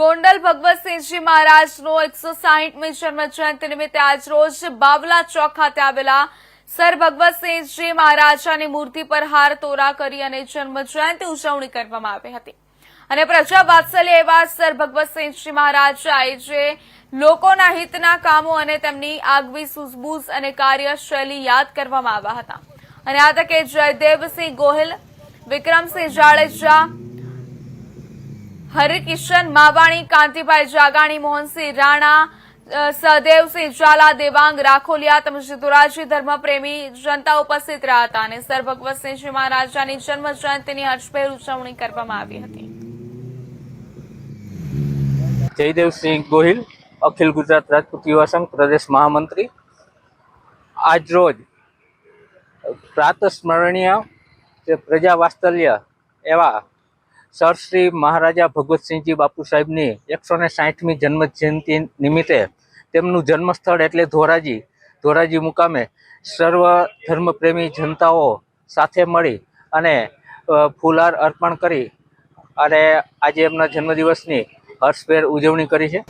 ગોંડલ ભગવતસિંહજી મહારાજનો 160મી જન્મ જયંતિ નિમિત્તે આજરોજ બાવલા ચોક ખાતે આવેલા સર ભગવતસિંહજી મહારાજાની મૂર્તિ પર હાર તોરા કરી અને જન્મ જયંતિ ઉજવણી કરવામાં આવી હતી અને પ્રજા વાત્સલ્ય એવા સર ભગવતસિંહજી મહારાજાએ જે લોકોના હિતના કામો અને તેમની આગવી સૂઝબૂઝ અને કાર્યશૈલી યાદ કરવામાં આવ્યા હતા અને આ તકે જયદેવસિંહ ગોહિલ, વિક્રમસિંહ જાડેજા, હરિકિશન માવાણી, કાંતિભાઈ જાગાણી, મોહનસિંહ રાણા, સહદેવસિંહ ઝાલા, દેવાંગ રાખોલિયા તેમજ ધોરાજી ધર્મપ્રેમી જનતા ઉપસ્થિત રહ્યા હતા અને સર ભગવતસિંહજી મહારાજાની જન્મ જયંતિની હર્ષભેર ઉજવણી કરવામાં આવી હતી। જયદેવસિંહ ગોહિલ, અખિલ ગુજરાત રાજપૂત યુવા સંઘ પ્રદેશ મહામંત્રી। આજરોજ પ્રાતસ્મરણીય જે પ્રજા વાત્સલ્ય એવા સર શ્રી મહારાજા ભગવતસિંહજી બાપુ સાહેબની 160મી જન્મ જયંતિ નિમિત્તે તેમનું જન્મસ્થળ એટલે ધોરાજી મુકામે સર્વ ધર્મપ્રેમી જનતાઓ સાથે મળી અને ફૂલહાર અર્પણ કરી અને આજે એમના જન્મદિવસની હર્ષભેર ઉજવણી કરી છે।